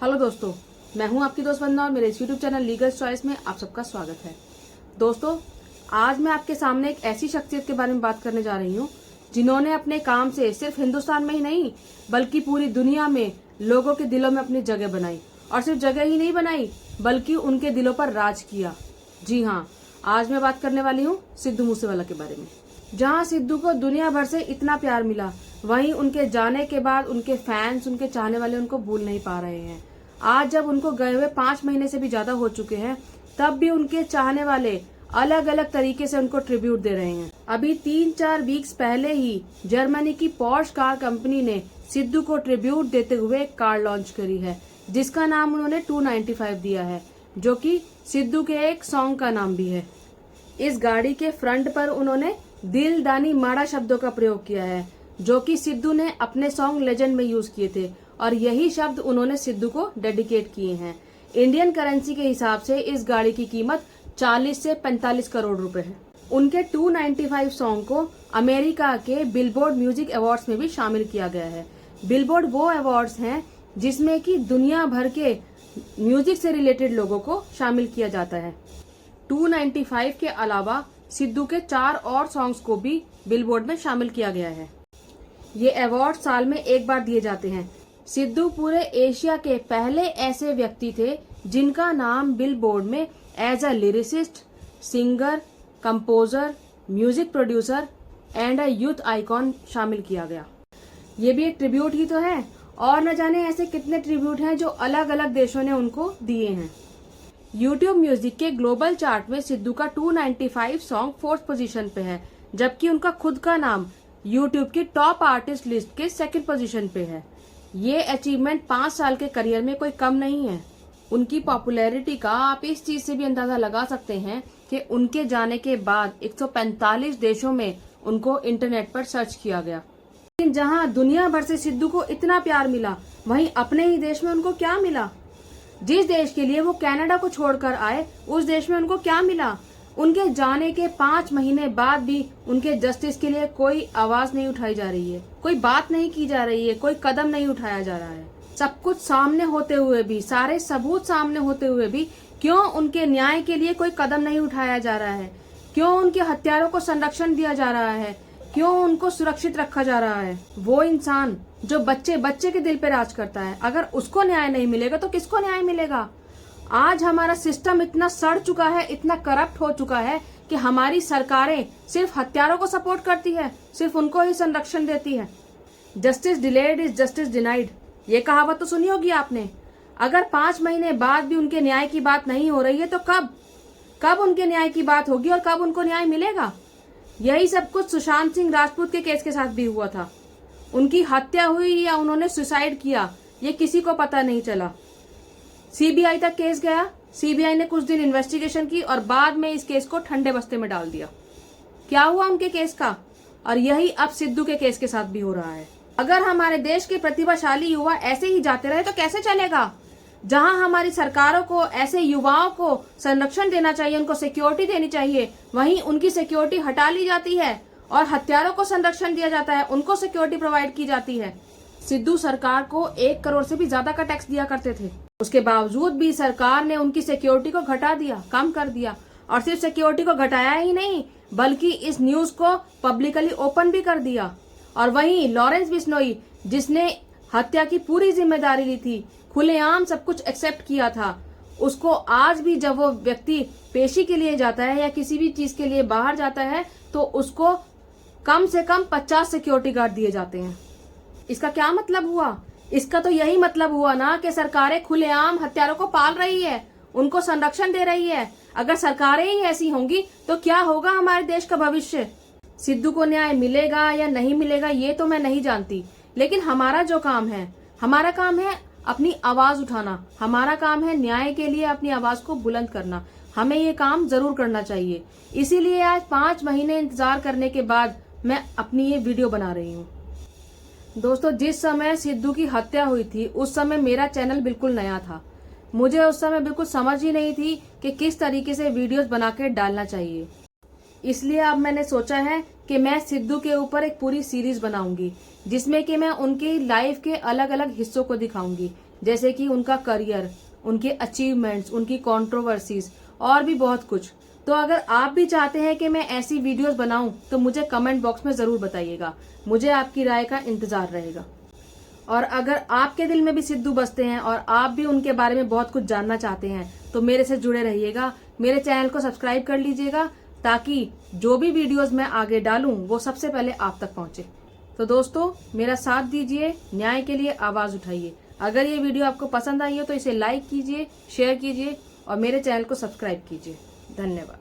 Hello दोस्तों, मैं हूं आपकी दोस्त वंदना और मेरे इस यूट्यूब चैनल लीगल चॉइस में आप सबका स्वागत है। दोस्तों, आज मैं आपके सामने एक ऐसी शख्सियत के बारे में बात करने जा रही हूं जिन्होंने अपने काम से सिर्फ हिंदुस्तान में ही नहीं बल्कि पूरी दुनिया में लोगों के दिलों में अपनी जगह बनाई, और सिर्फ जगह ही नहीं बनाई बल्कि उनके दिलों पर राज किया। जी हाँ, आज मैं बात करने वाली हूँ सिद्धू मूसेवाला के बारे में। जहाँ सिद्धू को दुनिया भर से इतना प्यार मिला, वहीं उनके जाने के बाद उनके फैंस, उनके चाहने वाले उनको भूल नहीं पा रहे हैं। आज जब उनको गए हुए 5 महीने से भी ज्यादा हो चुके हैं, तब भी उनके चाहने वाले अलग अलग तरीके से उनको ट्रिब्यूट दे रहे हैं। अभी 3-4 वीक्स पहले ही जर्मनी की पॉर्श कार कंपनी ने सिद्धू को ट्रिब्यूट देते हुए एक कार लॉन्च करी है, जिसका नाम उन्होंने 295 दिया है, जो कि सिद्धू के एक सॉन्ग का नाम भी है। इस गाड़ी के फ्रंट पर उन्होंने दिल दानी माड़ा शब्दों का प्रयोग किया है, जो कि सिद्धू ने अपने सॉन्ग लेजेंड में यूज किए थे, और यही शब्द उन्होंने सिद्धू को डेडिकेट किए हैं। इंडियन करेंसी के हिसाब से इस गाड़ी की कीमत 40 से 45 करोड़ रुपए है। उनके 295 सॉन्ग को अमेरिका के बिलबोर्ड म्यूजिक अवार्ड्स में भी शामिल किया गया है। बिलबोर्ड वो अवार्ड्स हैं जिसमें कि दुनिया भर के म्यूजिक से रिलेटेड लोगों को शामिल किया जाता है। 295 के अलावा सिद्धू के 4 और सॉन्ग्स को भी बिलबोर्ड में शामिल किया गया है। ये अवार्ड साल में एक बार दिए जाते हैं। सिद्धू पूरे एशिया के पहले ऐसे व्यक्ति थे जिनका नाम बिलबोर्ड में as a lyricist, singer, composer, music producer and a youth icon शामिल किया गया। ये भी एक ट्रिब्यूट ही तो है, और न जाने ऐसे कितने ट्रिब्यूट हैं जो अलग अलग देशों ने उनको दिए हैं। यूट्यूब म्यूजिक के ग्लोबल चार्ट में सिद्धू का 295 सॉन्ग 4th पोजीशन पे है, जबकि उनका खुद का नाम यूट्यूब की टॉप आर्टिस्ट लिस्ट के 2nd पोजीशन पे है। ये अचीवमेंट 5 साल के करियर में कोई कम नहीं है। उनकी पॉपुलैरिटी का आप इस चीज से भी अंदाजा लगा सकते हैं कि उनके जाने के बाद 145 देशों में उनको इंटरनेट पर सर्च किया गया। लेकिन जहां दुनिया भर से सिद्धू को इतना प्यार मिला, वहीं अपने ही देश में उनको क्या मिला? जिस देश के लिए वो कनाडा को छोड़कर आए, उस देश में उनको क्या मिला? उनके जाने के 5 महीने बाद भी उनके जस्टिस के लिए कोई आवाज नहीं उठाई जा रही है, कोई बात नहीं की जा रही है, कोई कदम नहीं उठाया जा रहा है। सब कुछ सामने होते हुए भी, सारे सबूत सामने होते हुए भी क्यों उनके न्याय के लिए कोई कदम नहीं उठाया जा रहा है? क्यों उनके हत्यारों को संरक्षण दिया जा रहा है? क्यों उनको सुरक्षित रखा जा रहा है? वो इंसान जो बच्चे बच्चे के दिल पे राज करता है, अगर उसको न्याय नहीं मिलेगा तो किसको न्याय मिलेगा? आज हमारा सिस्टम इतना सड़ चुका है, इतना करप्ट हो चुका है कि हमारी सरकारें सिर्फ हत्यारों को सपोर्ट करती है, सिर्फ उनको ही संरक्षण देती है। Justice delayed is justice denied, ये कहावत तो सुनी होगी आपने। अगर 5 महीने बाद भी उनके न्याय की बात नहीं हो रही है तो कब उनके न्याय की बात होगी और कब उनको न्याय मिलेगा? यही सब कुछ सुशांत सिंह राजपूत के केस के साथ भी हुआ था। उनकी हत्या हुई या उन्होंने सुसाइड किया, ये किसी को पता नहीं चला। सीबीआई तक केस गया, सीबीआई ने कुछ दिन इन्वेस्टिगेशन की और बाद में इस केस को ठंडे बस्ते में डाल दिया। क्या हुआ उनके केस का? और यही अब सिद्धू के केस के साथ भी हो रहा है। अगर हमारे देश के प्रतिभाशाली युवा ऐसे ही जाते रहे तो कैसे चलेगा? जहां हमारी सरकारों को ऐसे युवाओं को संरक्षण देना चाहिए, उनको सिक्योरिटी देनी चाहिए, वहीं उनकी सिक्योरिटी हटा ली जाती है और हत्यारों को संरक्षण दिया जाता है, उनको सिक्योरिटी प्रोवाइड की जाती है। सिद्धू सरकार को 1 करोड़ से भी ज्यादा का टैक्स दिया करते थे, उसके बावजूद भी सरकार ने उनकी सिक्योरिटी को घटा दिया, कम कर दिया। और सिर्फ सिक्योरिटी को घटाया ही नहीं, बल्कि इस न्यूज को पब्लिकली ओपन भी कर दिया। और वहीं लॉरेंस बिश्नोई, जिसने हत्या की पूरी जिम्मेदारी ली थी, खुलेआम सब कुछ एक्सेप्ट किया था, उसको आज भी जब वो व्यक्ति पेशी के लिए जाता है या किसी भी चीज के लिए बाहर जाता है तो उसको कम से कम 50 सिक्योरिटी गार्ड दिए जाते हैं। इसका क्या मतलब हुआ? इसका तो यही मतलब हुआ ना कि सरकारें खुलेआम हत्यारों को पाल रही है, उनको संरक्षण दे रही है। अगर सरकारें ही ऐसी होंगी तो क्या होगा हमारे देश का भविष्य? सिद्धू को न्याय मिलेगा या नहीं मिलेगा ये तो मैं नहीं जानती, लेकिन हमारा जो काम है, हमारा काम है अपनी आवाज उठाना, हमारा काम है न्याय के लिए अपनी आवाज को बुलंद करना। हमें ये काम जरूर करना चाहिए। इसीलिए आज 5 महीने इंतजार करने के बाद मैं अपनी ये वीडियो बना रही हूँ। दोस्तों, जिस समय सिद्धू की हत्या हुई थी उस समय मेरा चैनल बिल्कुल नया था। मुझे उस समय बिल्कुल समझ ही नहीं थी कि किस तरीके से वीडियोस बना के डालना चाहिए। इसलिए अब मैंने सोचा है कि मैं सिद्धू के ऊपर एक पूरी सीरीज बनाऊंगी, जिसमें कि मैं उनकी लाइफ के अलग अलग हिस्सों को दिखाऊंगी, जैसे कि उनका करियर, उनके अचीवमेंट्स, उनकी कंट्रोवर्सीज और भी बहुत कुछ। तो अगर आप भी चाहते हैं कि मैं ऐसी वीडियोस बनाऊं तो मुझे कमेंट बॉक्स में जरूर बताइएगा, मुझे आपकी राय का इंतजार रहेगा। और अगर आपके दिल में भी सिद्धू बसते हैं और आप भी उनके बारे में बहुत कुछ जानना चाहते हैं तो मेरे से जुड़े रहिएगा, मेरे चैनल को सब्सक्राइब कर लीजिएगा ताकि जो भी वीडियोस मैं आगे डालूं वो सबसे पहले आप तक पहुंचे। तो दोस्तों, मेरा साथ दीजिए, न्याय के लिए आवाज उठाइए। अगर ये वीडियो आपको पसंद आई हो तो इसे लाइक कीजिए, शेयर कीजिए और मेरे चैनल को सब्सक्राइब कीजिए। धन्यवाद।